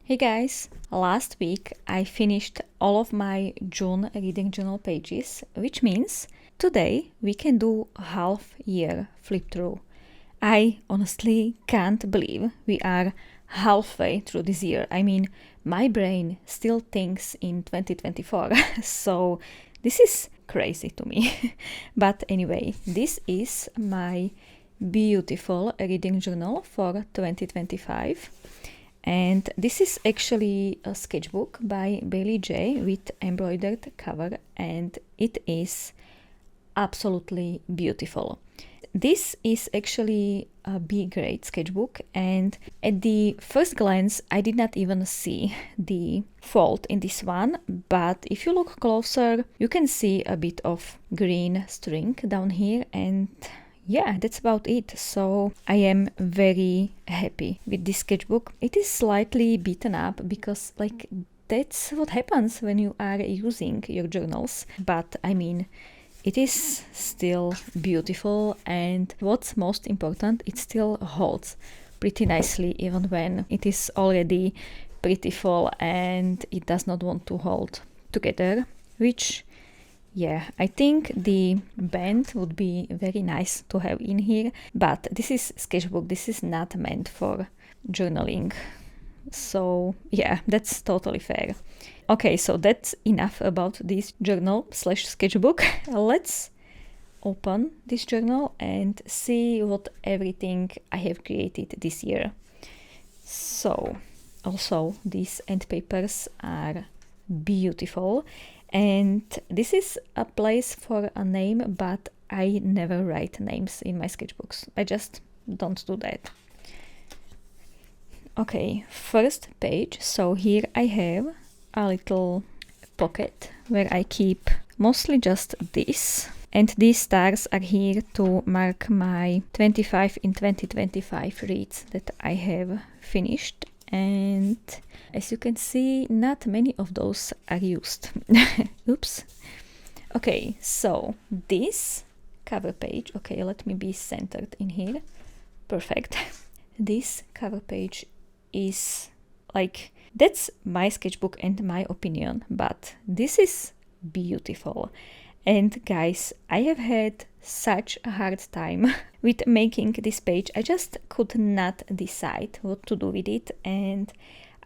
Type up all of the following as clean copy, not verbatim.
Hey guys, last week I finished all of my June reading journal pages, which means today we can do half year flip through. I honestly can't believe we are halfway through this year. I mean, my brain still thinks in 2024, so this is crazy to me. But anyway, this is my beautiful reading journal for 2025. And this is actually a sketchbook by Bailey J with embroidered cover, and it is absolutely beautiful. This is actually a B grade sketchbook, and at the first glance I did not even see the fault in this one, but if you look closer you can see a bit of green string down here, and yeah, that's about it. So I am very happy with this sketchbook. It is slightly beaten up because that's what happens when you are using your journals, but I mean, it is still beautiful, and what's most important, it still holds pretty nicely even when it is already pretty full and it does not want to hold together, which yeah, I think the band would be very nice to have in here, but this is sketchbook, this is not meant for journaling. So yeah, that's totally fair. Okay, so that's enough about this journal slash sketchbook. Let's open this journal and see what everything I have created this year. So also these end papers are beautiful. And this is a place for a name, but I never write names in my sketchbooks. I just don't do that. Okay, first page. So here I have a little pocket where I keep mostly just this. And these stars are here to mark my 25 in 2025 reads that I have finished. And as you can see, not many of those are used. Oops. Okay, so this cover page, okay, let me be centered in here. Perfect. This cover page is that's my sketchbook and my opinion, but this is beautiful. And guys, I have had such a hard time with making this page. I just could not decide what to do with it, and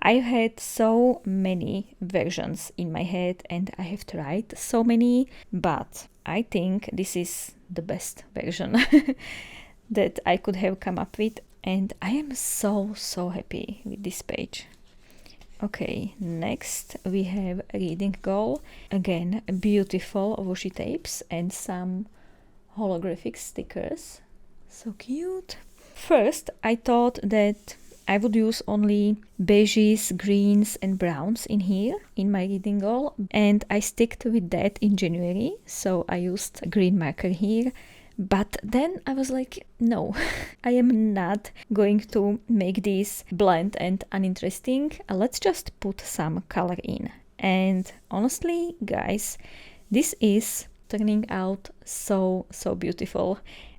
I've had so many versions in my head and I have tried so many, but I think this is the best version that I could have come up with, and I am so happy with this page. Okay, next we have reading goal. Again, beautiful washi tapes and some holographic stickers. So cute. First, I thought that I would use only beiges, greens and browns in here in my reading goal, and I sticked with that in January. So I used a green marker here. But then I was like, no, I am not going to make this bland and uninteresting. Let's just put some color in. And honestly, guys, this is turning out so beautiful.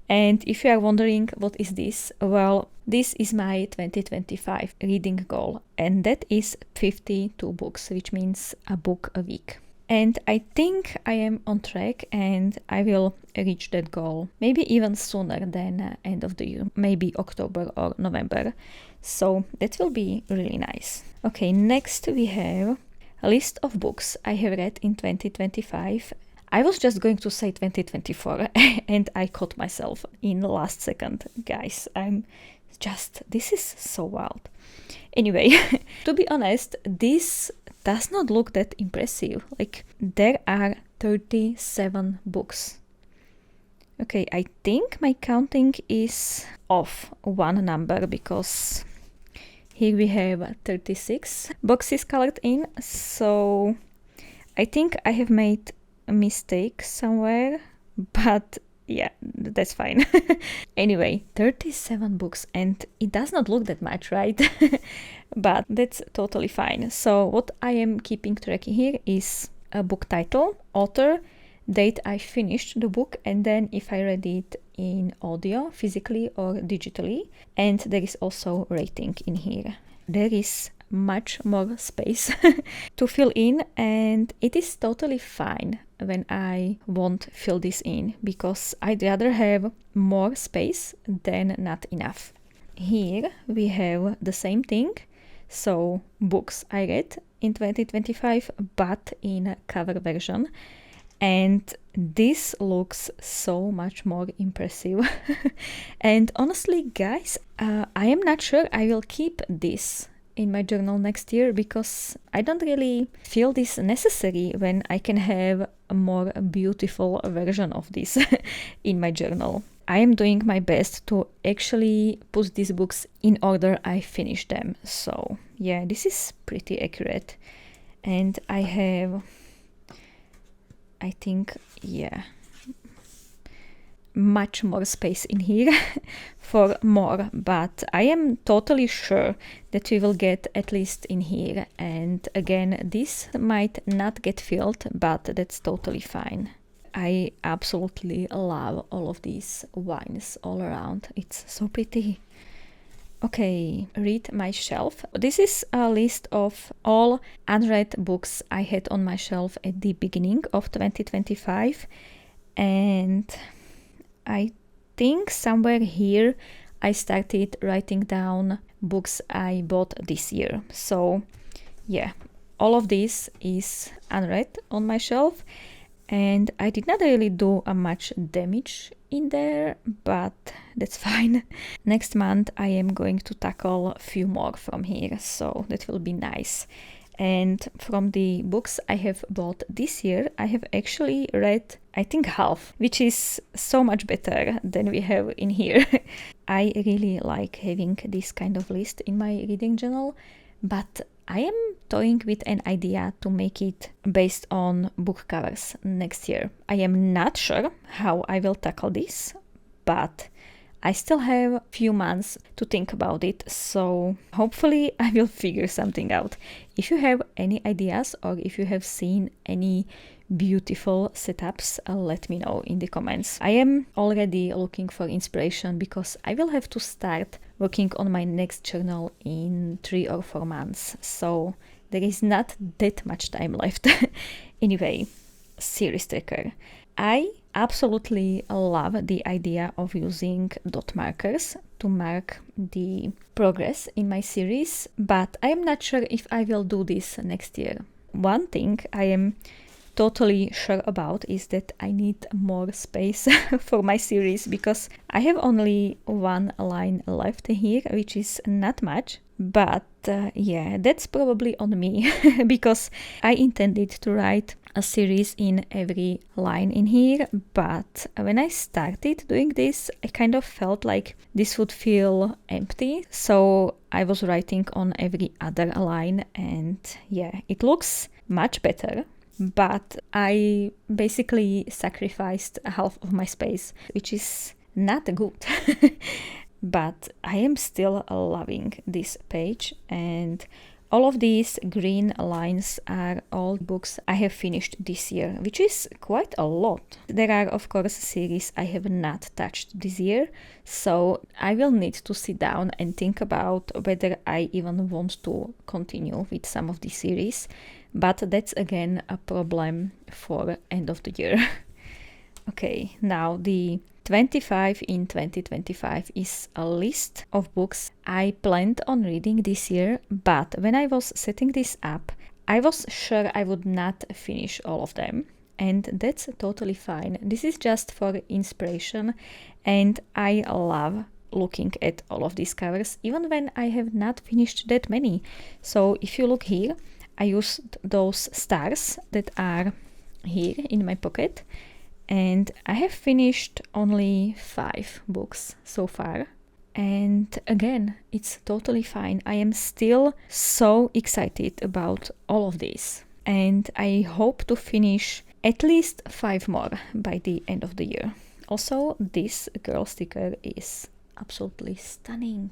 And if you are wondering what is this, well, this is my 2025 reading goal, and that is 52 books, which means a book a week. And I think I am on track and I will reach that goal maybe even sooner than end of the year, maybe October or November. So that will be really nice. Okay, next we have a list of books I have read in 2025. I was just going to say 2024 and I caught myself in the last second. Guys, this is so wild. Anyway, to be honest, this does not look that impressive. There are 37 books. Okay, I think my counting is off one number because here we have 36 boxes colored in. So I think I have made a mistake somewhere, but yeah, that's fine. Anyway, 37 books, and it does not look that much, right? But that's totally fine. So what I am keeping track here is a book title, author, date I finished the book, and then if I read it in audio, physically or digitally. And there is also rating in here. There is much more space to fill in, and it is totally fine when I won't fill this in, because I'd rather have more space than not enough. Here we have the same thing, so books I read in 2025, but in a cover version. And this looks so much more impressive. And honestly, guys, I am not sure I will keep this in my journal next year, because I don't really feel this necessary when I can have a more beautiful version of this in my journal. I am doing my best to actually put these books in order I finish them. So yeah, this is pretty accurate. And I have, I think, yeah, much more space in here for more, but I am totally sure that we will get at least in here. And again, this might not get filled, but that's totally fine. I absolutely love all of these wines all around. It's so pretty. Okay, read my shelf. This is a list of all unread books I had on my shelf at the beginning of 2025, and I think somewhere here I started writing down books I bought this year. So yeah, all of this is unread on my shelf, and I did not really do much damage in there, but that's fine. Next month I am going to tackle a few more from here, so that will be nice. And from the books I have bought this year, I have actually read, I think, half, which is so much better than we have in here. I really like having this kind of list in my reading journal, but I am toying with an idea to make it based on book covers next year. I am not sure how I will tackle this, but I still have a few months to think about it, so hopefully I will figure something out. If you have any ideas, or if you have seen any beautiful setups, let me know in the comments. I am already looking for inspiration, because I will have to start working on my next journal in 3 or 4 months, so there is not that much time left. Anyway, series tracker. I absolutely love the idea of using dot markers to mark the progress in my series, but I am not sure if I will do this next year. One thing I am totally sure about is that I need more space for my series, because I have only one line left here, which is not much. But yeah, that's probably on me because I intended to write a series in every line in here, but when I started doing this, I kind of felt like this would feel empty, so I was writing on every other line, and yeah, it looks much better. But I basically sacrificed half of my space, which is not good. But I am still loving this page, and all of these green lines are all books I have finished this year, which is quite a lot. There are, of course, series I have not touched this year, so I will need to sit down and think about whether I even want to continue with some of these series, but that's again a problem for end of the year. Okay, now the 25 in 2025 is a list of books I planned on reading this year, but when I was setting this up, I was sure I would not finish all of them, and that's totally fine. This is just for inspiration, and I love looking at all of these covers, even when I have not finished that many. So if you look here, I used those stars that are here in my pocket, and I have finished only 5 books so far. And again, it's totally fine. I am still so excited about all of this. And I hope to finish at least 5 more by the end of the year. Also, this girl sticker is absolutely stunning.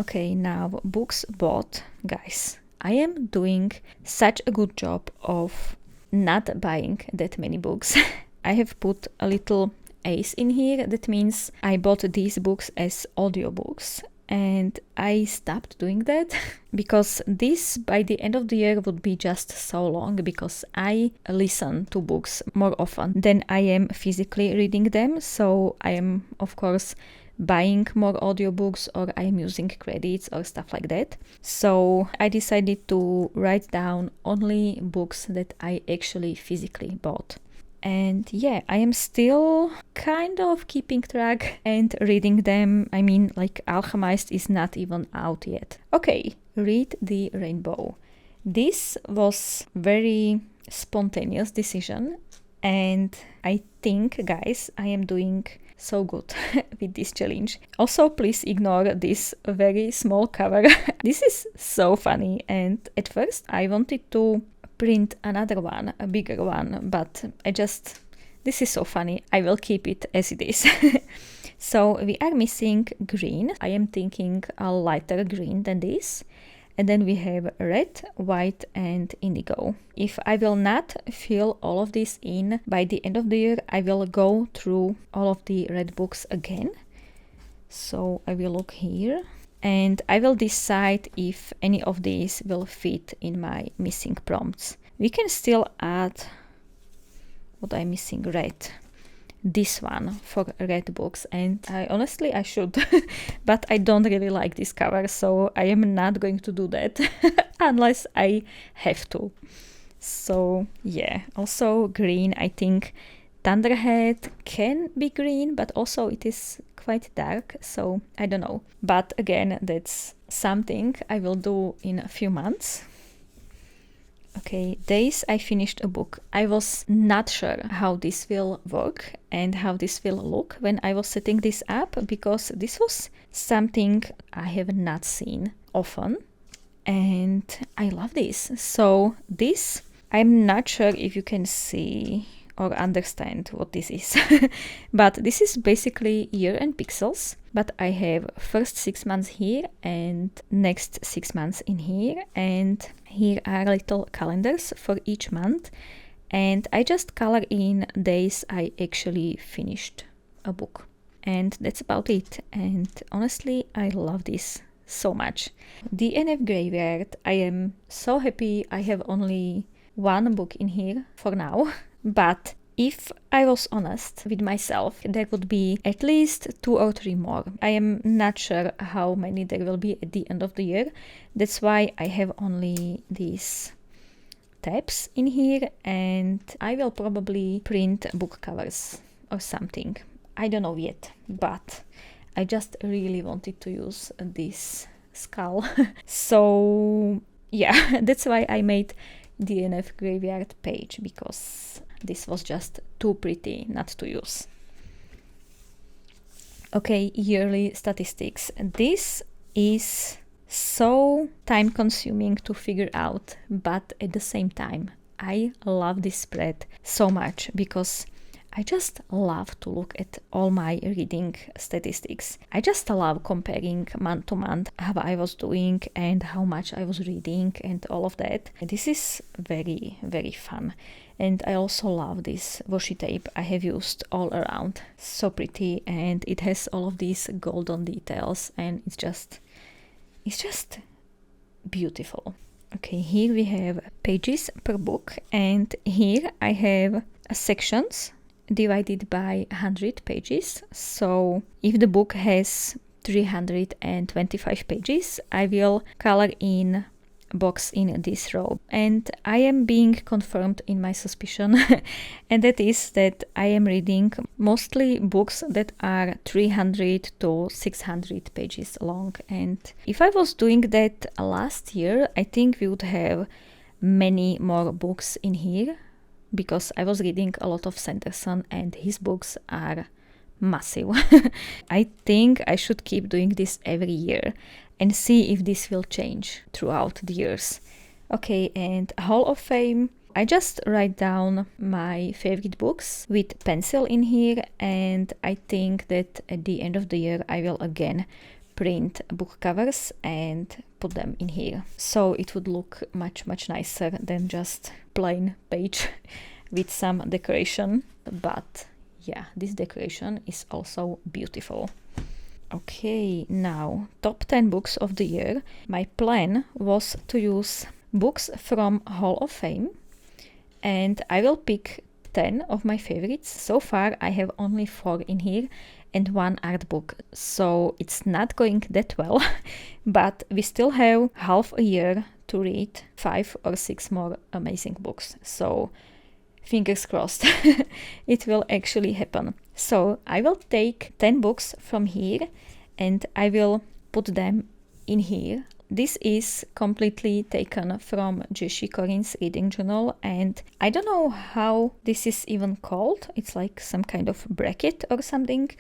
Okay, now books bought. Guys, I am doing such a good job of not buying that many books. I have put a little ace in here. That means I bought these books as audiobooks, and I stopped doing that because this by the end of the year would be just so long, because I listen to books more often than I am physically reading them. So I am, of course, buying more audiobooks, or I am using credits or stuff like that. So I decided to write down only books that I actually physically bought. And yeah, I am still kind of keeping track and reading them. I mean, like, Alchemist is not even out yet. Okay, Read the Rainbow. This was very spontaneous decision, and I think, guys, I am doing so good with this challenge. Also, please ignore this very small cover. This is so funny, and at first I wanted to print another one, a bigger one, but this is so funny. I will keep it as it is. So we are missing green. I am thinking a lighter green than this. And then we have red, white, and indigo. If I will not fill all of this in by the end of the year, I will go through all of the red books again. So I will look here, and I will decide if any of these will fit in my missing prompts. We can still add what I'm missing, red. This one for red books, and I should, but I don't really like this cover, so I am not going to do that unless I have to. So yeah, also green. I think Thunderhead can be green, but also it is quite dark, so I don't know. But again, that's something I will do in a few months. Okay, Days I finished a book. I was not sure how this will work and how this will look when I was setting this up, because this was something I have not seen often, and I love this. So this, I'm not sure if you can see or understand what this is, but this is basically year and pixels, but I have first 6 months here and next 6 months in here, and here are little calendars for each month, and I just color in days I actually finished a book, and that's about it. And honestly, I love this so much. DNF Graveyard, I am so happy I have only one book in here for now. But if I was honest with myself, there would be at least 2 or 3 more. I am not sure how many there will be at the end of the year. That's why I have only these tabs in here, and I will probably print book covers or something. I don't know yet, but I just really wanted to use this skull. So yeah, that's why I made DNF Graveyard page, because this was just too pretty not to use. Okay, yearly statistics. This is so time consuming to figure out, but at the same time, I love this spread so much because I just love to look at all my reading statistics. I just love comparing month to month how I was doing and how much I was reading and all of that. This is very, very fun. And I also love this washi tape I have used all around. So pretty, and it has all of these golden details, and it's just beautiful. Okay, here we have pages per book, and here I have sections divided by 100 pages. So if the book has 325 pages, I will color in a box in this row. And I am being confirmed in my suspicion, and that is that I am reading mostly books that are 300 to 600 pages long. And if I was doing that last year, I think we would have many more books in here, because I was reading a lot of Sanderson and his books are massive. I think I should keep doing this every year and see if this will change throughout the years. Okay, and Hall of Fame. I just write down my favorite books with pencil in here, and I think that at the end of the year I will again print book covers and put them in here, so it would look much nicer than just plain page with some decoration. But yeah, this decoration is also beautiful. Okay, now top 10 books of the year. My plan was to use books from Hall of Fame, and I will pick 10 of my favorites. So far I have only 4 in here and 1 art book, so it's not going that well. But we still have half a year to read 5 or 6 more amazing books, so fingers crossed it will actually happen. So I will take 10 books from here and I will put them in here. This is completely taken from Jessie Corin's reading journal, and I don't know how this is even called. It's like some kind of bracket or something,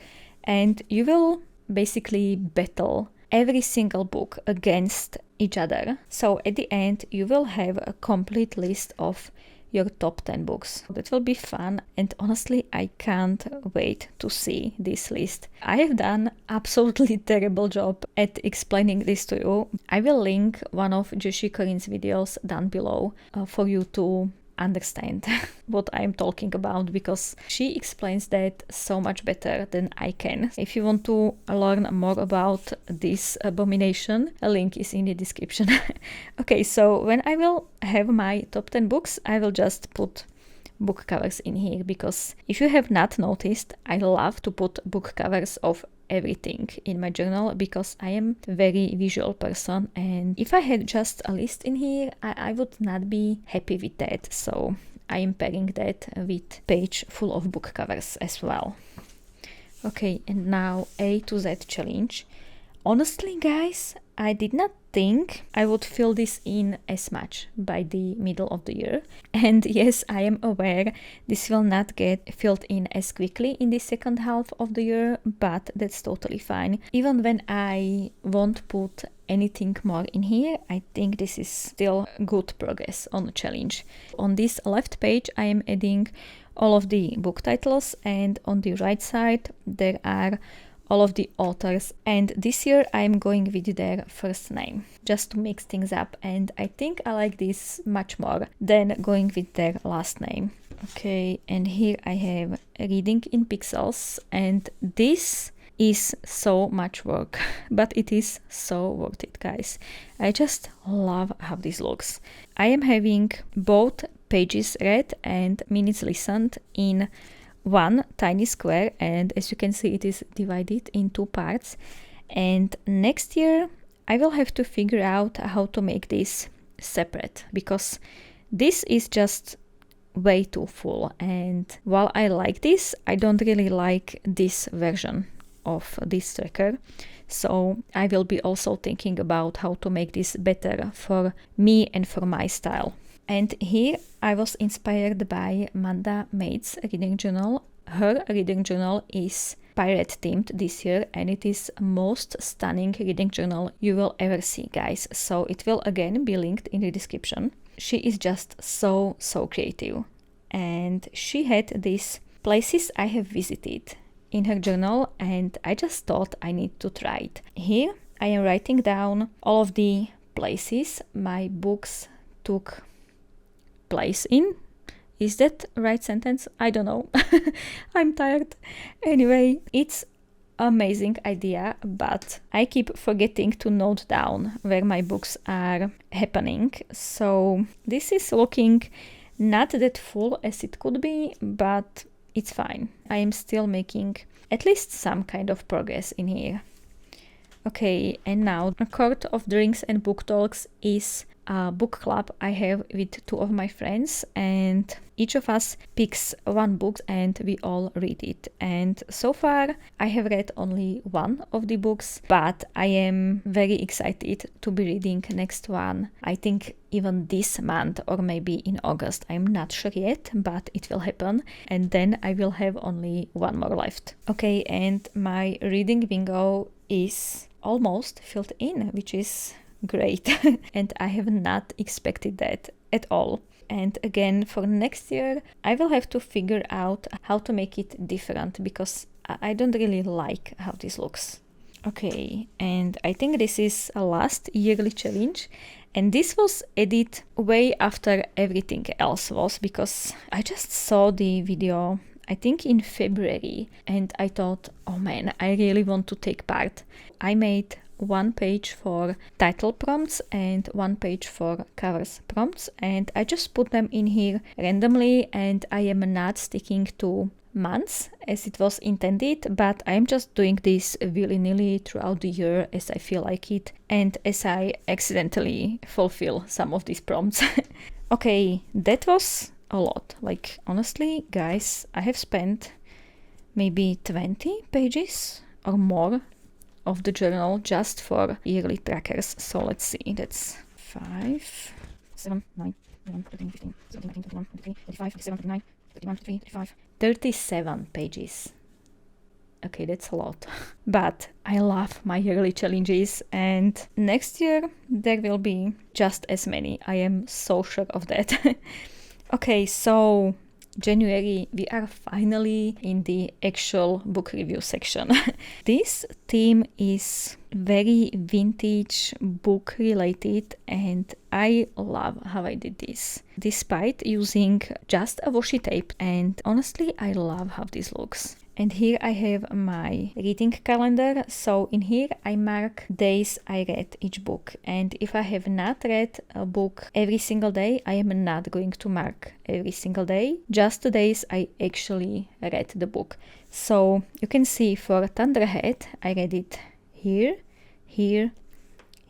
and you will basically battle every single book against each other. So at the end you will have a complete list of your top 10 books. That will be fun, and honestly I can't wait to see this list. I have done absolutely terrible job at explaining this to you. I will link one of Jessie Corin's videos down below for you to understand what I'm talking about, because she explains that so much better than I can. If you want to learn more about this abomination, a link is in the description. Okay, so when I will have my top 10 books, I will just put book covers in here, because if you have not noticed, I love to put book covers of everything in my journal, because I am a very visual person, and if I had just a list in here, I would not be happy with that. So I am pairing that with page full of book covers as well. Okay, and now A to Z challenge. Honestly guys, I did not think I would fill this in as much by the middle of the year. And yes, I am aware this will not get filled in as quickly in the second half of the year, but that's totally fine. Even when I won't put anything more in here, I think this is still good progress on the challenge. On this left page, I am adding all of the book titles, and on the right side, there are all of the authors, and this year I'm going with their first name just to mix things up, and I think I like this much more than going with their last name. Okay, and here I have Reading in Pixels, and this is so much work, but it is so worth it, guys. I just love how this looks. I am having both pages read and minutes listened in one tiny square, and as you can see it is divided in 2 parts, and next year I will have to figure out how to make this separate, because this is just way too full, and while I like this, I don't really like this version of this tracker. So I will be also thinking about how to make this better for me and for my style. And here I was inspired by Manda Maid's reading journal. Her reading journal is pirate themed this year, and it is most stunning reading journal you will ever see, guys. So it will again be linked in the description. She is just so creative, and she had these places I have visited in her journal, and I just thought I need to try it. Here I am writing down all of the places my books took place in. Is that right sentence? I don't know. I'm tired. Anyway, it's amazing idea, but I keep forgetting to note down where my books are happening. So this is looking not that full as it could be, but it's fine. I am still making at least some kind of progress in here. Okay, and now A Court of Drinks and Book Talks is a book club I have with 2 of my friends, and each of us picks 1 book and we all read it. And so far I have read only 1 of the books, but I am very excited to be reading next one. I think even this month or maybe in August. I'm not sure yet, but it will happen, and then I will have only 1 more left. Okay, and my reading bingo is almost filled in, which is great. And I have not expected that at all. And again, for next year I will have to figure out how to make it different, because I don't really like how this looks. Okay, and I think this is a last yearly challenge, and this was added way after everything else was, because I just saw the video I think in February, and I thought, oh man, I really want to take part. I made one page for title prompts and one page for covers prompts, and I just put them in here randomly, and I am not sticking to months as it was intended, but I'm just doing this willy-nilly throughout the year as I feel like it and as I accidentally fulfill some of these prompts. Okay, that was a lot. Like, honestly, guys, I have spent maybe 20 pages or more of the journal just for yearly trackers. So let's see, that's 5, 7, 9, 11, 13, 15, 17, 18, 21, 23, 25, 27, 29, 31, 33, 35, 37 pages. Okay, that's a lot. But I love my yearly challenges, and next year there will be just as many. I am so sure of that. Okay, so January, we are finally in the actual book review section. This theme is very vintage book related, and I love how I did this despite using just a washi tape, and honestly I love how this looks. And here I have my reading calendar. So in here I mark days I read each book. And if I have not read a book every single day, I am not going to mark every single day, just the days I actually read the book. So you can see for Thunderhead, I read it here, here,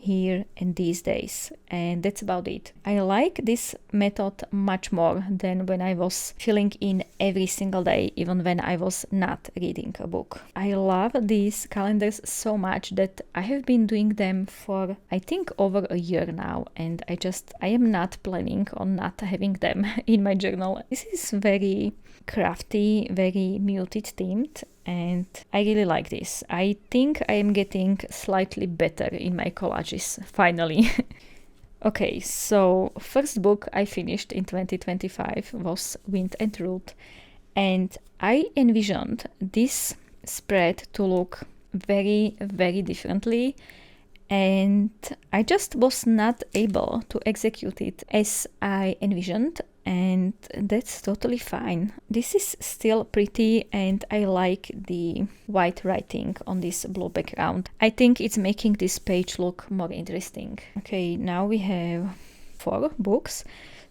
here, and these days, and that's about it. I like this method much more than when I was filling in every single day, even when I was not reading a book. I love these calendars so much that I have been doing them for I think over a year now, and I am not planning on not having them in my journal. This is very crafty, very muted themed, and I really like this. I think I am getting slightly better in my collages, finally. Okay, so first book I finished in 2025 was Wind and Root, and I envisioned this spread to look very, very differently, and I just was not able to execute it as I envisioned, and that's totally fine. This is still pretty, and I like the white writing on this blue background. I think it's making this page look more interesting. Okay, now we have 4 books.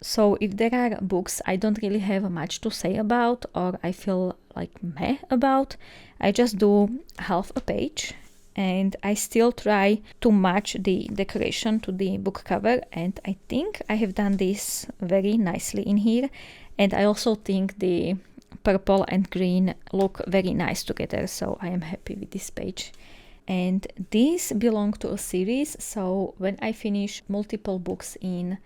So if there are books I don't really have much to say about, or I feel like meh about, I just do half a page, and I still try to match the decoration to the book cover, and I think I have done this very nicely in here. And I also think the purple and green look very nice together, so I am happy with this page. And these belong to a series, so when I finish multiple books in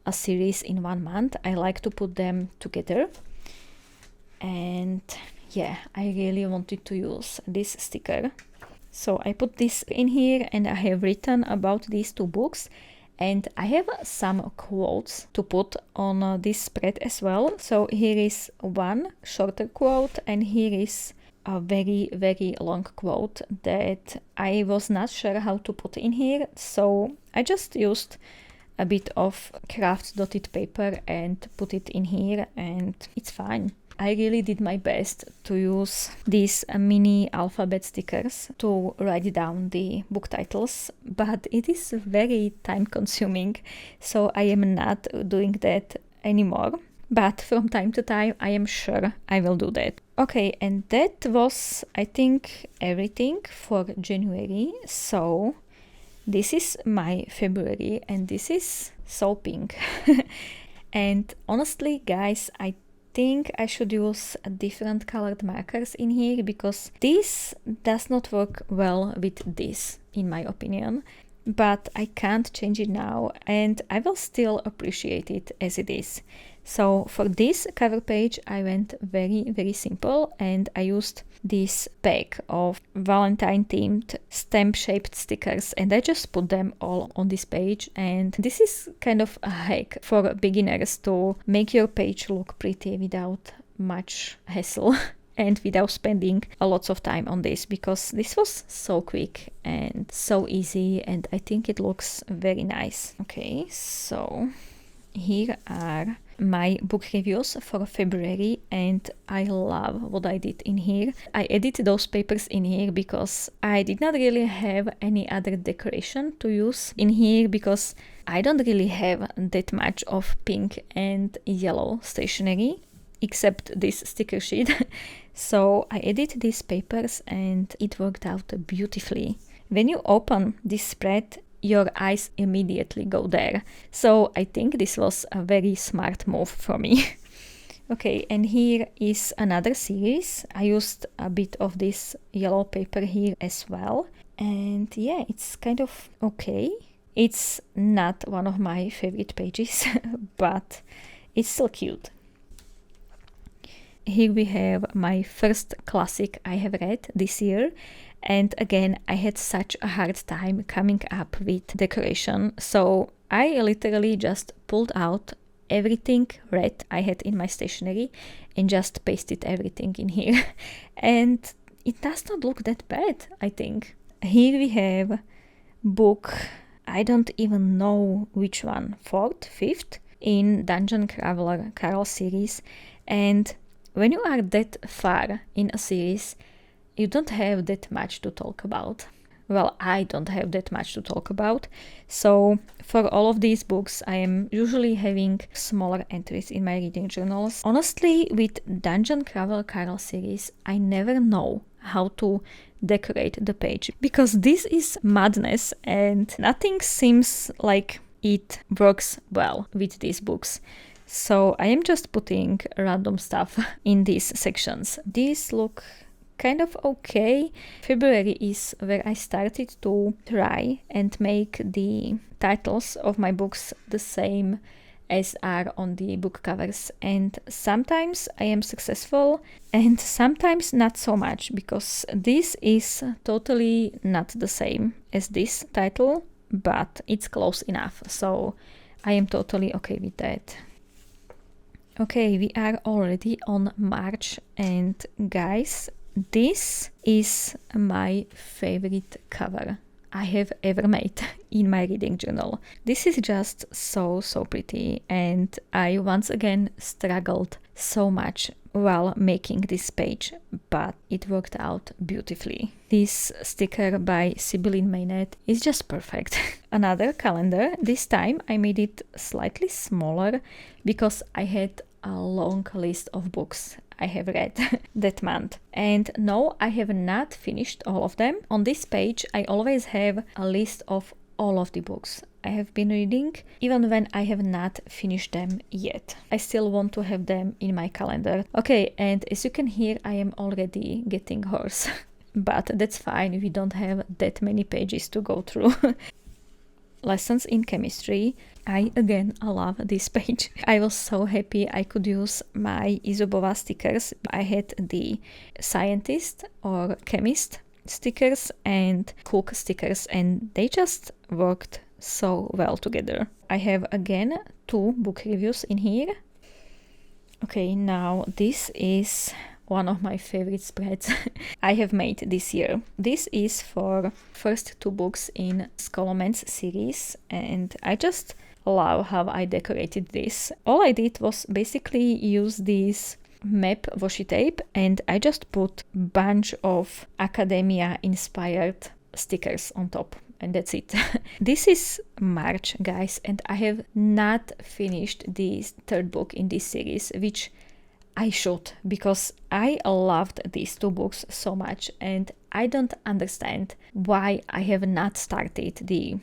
a series in 1 month, I like to put them together. And yeah, I really wanted to use this sticker. So I put this in here, and I have written about these 2 books, and I have some quotes to put on this spread as well. So here is one shorter quote, and here is a very, very long quote that I was not sure how to put in here. So I just used a bit of craft dotted paper and put it in here, and it's fine. I really did my best to use these mini alphabet stickers to write down the book titles, but it is very time consuming, so I am not doing that anymore. But from time to time, I am sure I will do that. Okay, and that was, I think, everything for January. So this is my February, and this is so pink. And honestly, guys, I think I should use different colored markers in here, because this does not work well with this, in my opinion. But I can't change it now, and I will still appreciate it as it is. So for this cover page, I went very, very simple, and I used this pack of Valentine themed stamp shaped stickers, and I just put them all on this page. And this is kind of a hack for beginners to make your page look pretty without much hassle and without spending a lot of time on this, because this was so quick and so easy, and I think it looks very nice. Okay, so here are my book reviews for February, and I love what I did in here. I added those papers in here because I did not really have any other decoration to use in here, because I don't really have that much of pink and yellow stationery except this sticker sheet. So I added these papers and it worked out beautifully. When you open this spread, your eyes immediately go there. So I think this was a very smart move for me. Okay, and here is another series. I used a bit of this yellow paper here as well. And yeah, it's kind of okay. It's not one of my favorite pages, but it's still cute. Here we have my first classic I have read this year. And again, I had such a hard time coming up with decoration. So I literally just pulled out everything red I had in my stationery and just pasted everything in here. And it does not look that bad, I think. Here we have book, I don't even know which one, 4th, 5th, in Dungeon Crawler Carol series. And when you are that far in a series, you don't have that much to talk about. Well, I don't have that much to talk about. So for all of these books, I am usually having smaller entries in my reading journals. Honestly, with Dungeon Crawler Carol series, I never know how to decorate the page, because this is madness and nothing seems like it works well with these books. So I am just putting random stuff in these sections. These look kind of okay. February is where I started to try and make the titles of my books the same as are on the book covers, and sometimes I am successful and sometimes not so much, because this is totally not the same as this title, but it's close enough, so I am totally okay with that. Okay, we are already on March, and guys, this is my favorite cover I have ever made in my reading journal. This is just so pretty, and I once again struggled so much while making this page, but it worked out beautifully. This sticker by Sibylle Maynard is just perfect. Another calendar. This time I made it slightly smaller because I had a long list of books I have read that month. And no, I have not finished all of them. On this page, I always have a list of all of the books I have been reading, even when I have not finished them yet. I still want to have them in my calendar. Okay, and as you can hear, I am already getting hoarse. But that's fine, we don't have that many pages to go through. Lessons in Chemistry. I love this page. I was so happy I could use my Izubova stickers. I had the scientist or chemist stickers and cook stickers, and they just worked so well together. I have again 2 book reviews in here. Okay, now this is one of my favorite spreads I have made this year. This is for first 2 books in Scholomance series, and I just love how I decorated this. All I did was basically use this map washi tape, and I just put bunch of academia inspired stickers on top, and that's it. This is March, guys, and I have not finished the 3rd book in this series, which I should, because I loved these 2 books so much, and I don't understand why I have not started the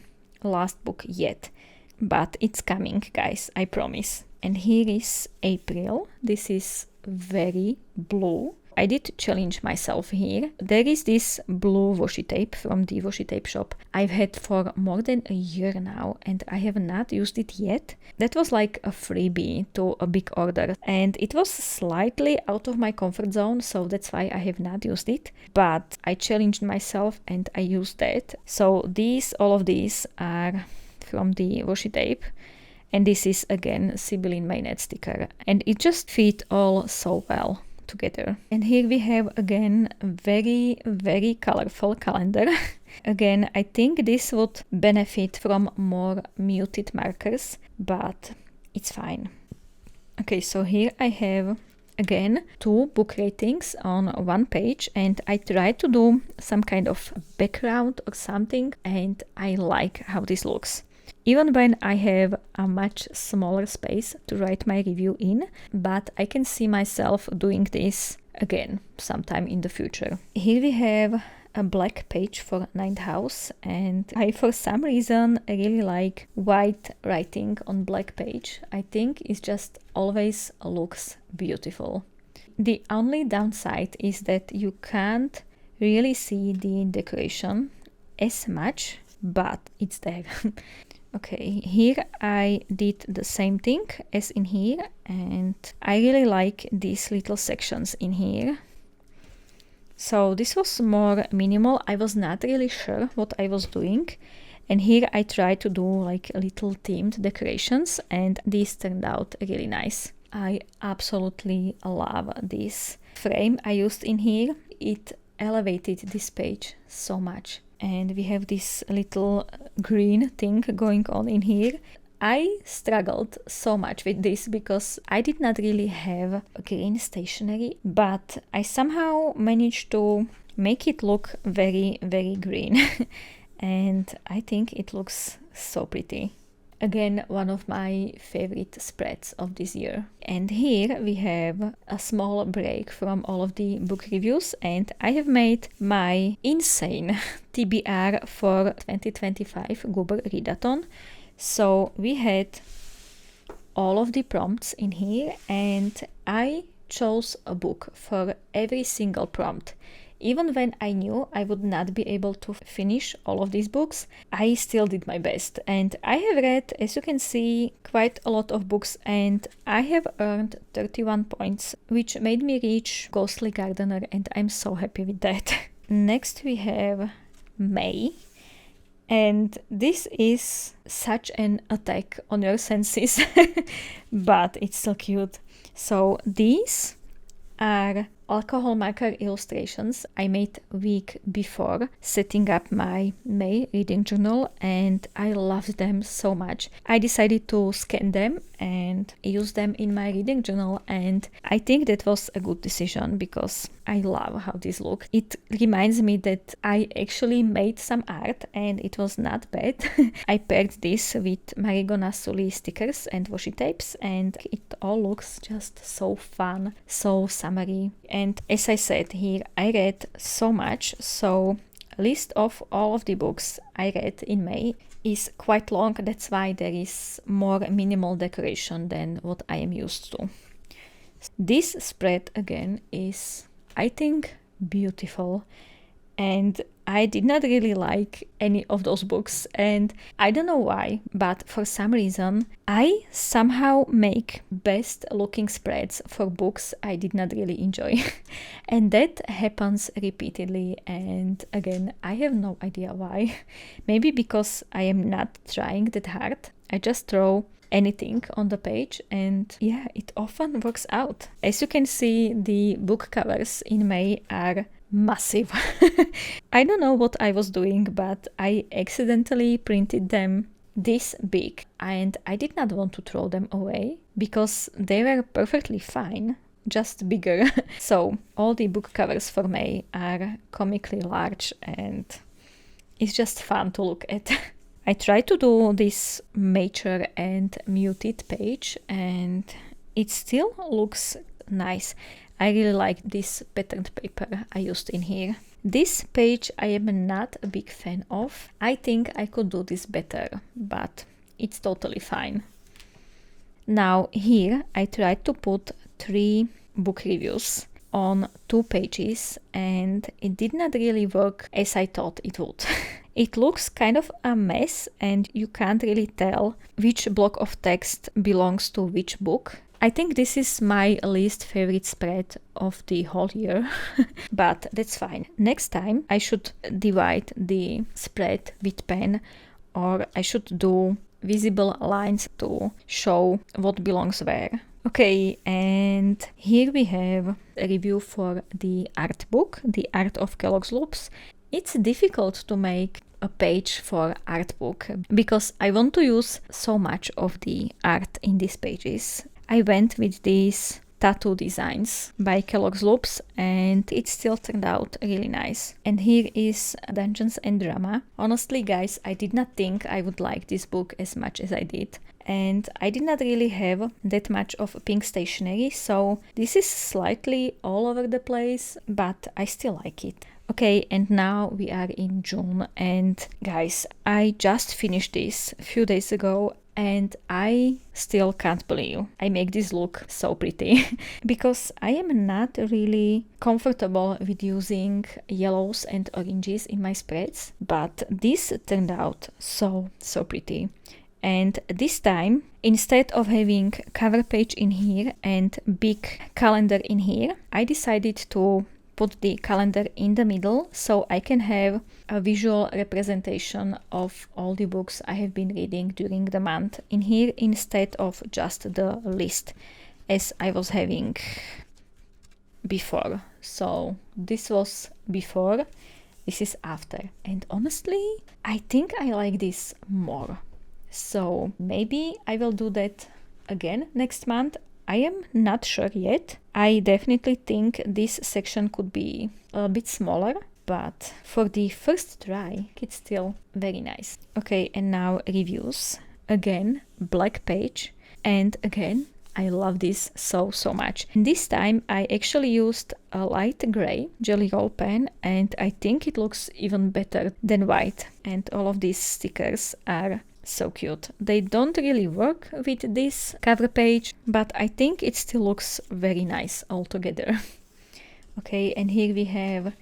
last book yet. But it's coming, guys, I promise. And here is April. This is very blue. I did challenge myself here. There is this blue washi tape from the washi tape shop I've had for more than a year now, and I have not used it yet. That was like a freebie to a big order, and it was slightly out of my comfort zone, so that's why I have not used it. But I challenged myself and I used that. So all of these are from the washi tape, and this is again Sibylle Maynard sticker, and it just fit all so well together. And here we have again very colorful calendar. Again, I think this would benefit from more muted markers, but it's fine. Okay, so here I have again 2 book ratings on one page, and I tried to do some kind of background or something, and I like how this looks. Even when I have a much smaller space to write my review in, but I can see myself doing this again sometime in the future. Here we have a black page for Ninth House, and I for some reason really like white writing on black page. I think it just always looks beautiful. The only downside is that you can't really see the decoration as much, but it's there. Okay, here I did the same thing as in here, and I really like these little sections in here. So this was more minimal. I was not really sure what I was doing, and here I tried to do like little themed decorations, and these turned out really nice. I absolutely love this frame I used in here. It elevated this page so much. And we have this little green thing going on in here. I struggled so much with this because I did not really have green stationery, but I somehow managed to make it look very, very green. And I think it looks so pretty. Again, one of my favorite spreads of this year. And here we have a small break from all of the book reviews, and I have made my insane TBR for 2025 Goober Readathon. So we had all of the prompts in here, and I chose a book for every single prompt. Even when I knew I would not be able to finish all of these books, I still did my best. And I have read, as you can see, quite a lot of books, and I have earned 31 points, which made me reach Ghostly Gardener, and I'm so happy with that. Next we have May. And this is such an attack on your senses, but it's so cute. So these are alcohol marker illustrations I made a week before setting up my May reading journal, and I loved them so much. I decided to scan them and use them in my reading journal, and I think that was a good decision because I love how these look. It reminds me that I actually made some art and it was not bad. I paired this with Marigona Sully stickers and washi tapes, and it all looks just so fun, so summery. And as I said here, I read so much, so list of all of the books I read in May is quite long. That's why there is more minimal decoration than what I am used to. This spread again is, I think, beautiful, and I did not really like any of those books, and I don't know why, but for some reason I somehow make best looking spreads for books I did not really enjoy. And that happens repeatedly, and again, I have no idea why. Maybe because I am not trying that hard. I just throw anything on the page, and yeah, it often works out. As you can see, the book covers in May are massive. I don't know what I was doing, but I accidentally printed them this big, and I did not want to throw them away because they were perfectly fine, just bigger. So all the book covers for May are comically large, and it's just fun to look at. I tried to do this mature and muted page, and it still looks nice. I really like this patterned paper I used in here. This page I am not a big fan of. I think I could do this better, but it's totally fine. Now here I tried to put 3 book reviews on 2 pages, and it did not really work as I thought it would. It looks kind of a mess, and you can't really tell which block of text belongs to which book. I think this is my least favorite spread of the whole year, but that's fine. Next time I should divide the spread with pen, or I should do visible lines to show what belongs where. Okay, and here we have a review for the art book, The Art of Kellogg's Loops. It's difficult to make a page for art book because I want to use so much of the art in these pages. I went with these tattoo designs by Kellogg's Loops, and it still turned out really nice. And here is Dungeons and Drama. Honestly, guys, I did not think I would like this book as much as I did. And I did not really have that much of pink stationery, so this is slightly all over the place, but I still like it. Okay, and now we are in June, and guys, I just finished this a few days ago, and I still can't believe I make this look so pretty because I am not really comfortable with using yellows and oranges in my spreads, but this turned out so pretty. And this time, instead of having cover page in here and big calendar in here, I decided to put the calendar in the middle so I can have a visual representation of all the books I have been reading during the month in here instead of just the list as I was having before. So this was before, this is after, and honestly I think I like this more. So maybe I will do that again next month. I am not sure yet. I definitely think this section could be a bit smaller, but for the first try, it's still very nice. Okay, and now reviews. Again, black page. And again, I love this so much. And this time I actually used a light gray Jelly Roll pen, and I think it looks even better than white. And all of these stickers are so cute. They don't really work with this cover page, but I think it still looks very nice altogether. Okay, and here we have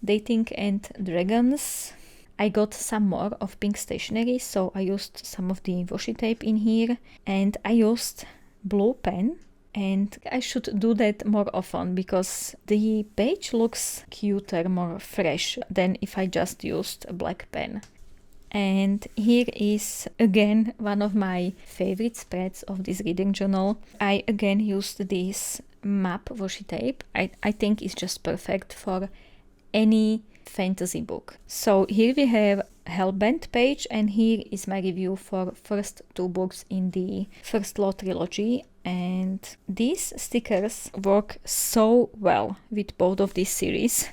Dating and Dragons. I got some more of pink stationery, so I used some of the washi tape in here, and I used blue pen, and I should do that more often because the page looks cuter, more fresh than if I just used a black pen. And here is again one of my favorite spreads of this reading journal. I again used this map washi tape. I think it's just perfect for any fantasy book. So here we have Hellbent page, and here is my review for first two books in the First Law trilogy. And these stickers work so well with both of these series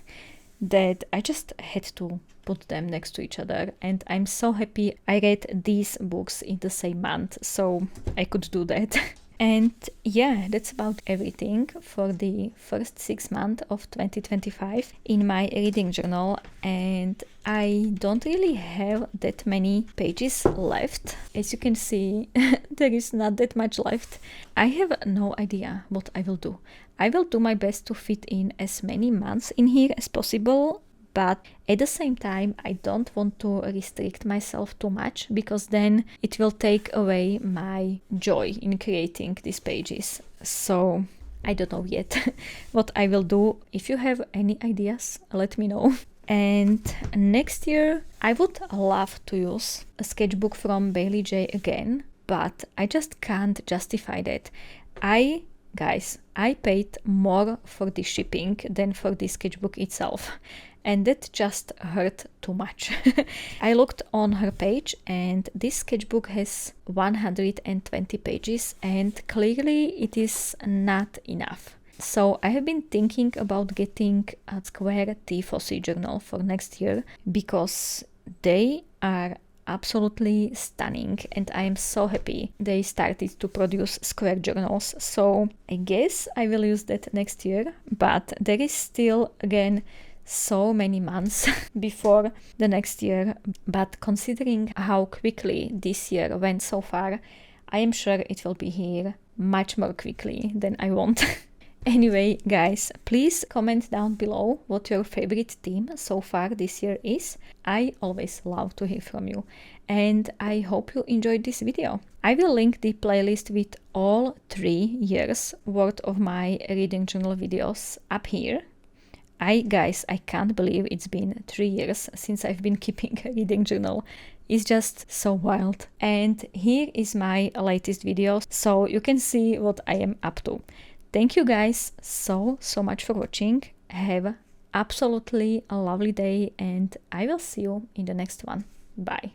that I just had to put them next to each other, and I'm so happy I read these books in the same month, so I could do that. And yeah, that's about everything for the first 6 months of 2025 in my reading journal, and I don't really have that many pages left. As you can see, there is not that much left. I have no idea what I will do. I will do my best to fit in as many months in here as possible, but at the same time I don't want to restrict myself too much, because then it will take away my joy in creating these pages. So I don't know yet what I will do. If you have any ideas, let me know. And next year I would love to use a sketchbook from Bailey J again, but I just can't justify that. Guys, I paid more for the shipping than for the sketchbook itself, and that just hurt too much. I looked on her page, and this sketchbook has 120 pages, and clearly it is not enough. So I have been thinking about getting a square T4C journal for next year, because they are absolutely stunning, and I am so happy they started to produce square journals. So I guess I will use that next year, but there is still again so many months before the next year. But considering how quickly this year went so far, I am sure it will be here much more quickly than I want. Anyway, guys, please comment down below what your favorite theme so far this year is. I always love to hear from you, and I hope you enjoyed this video. I will link the playlist with all 3 years worth of my reading journal videos up here. Guys, I can't believe it's been 3 years since I've been keeping a reading journal. It's just so wild. And here is my latest video, so you can see what I am up to. Thank you guys so much for watching. Have absolutely a lovely day, and I will see you in the next one. Bye.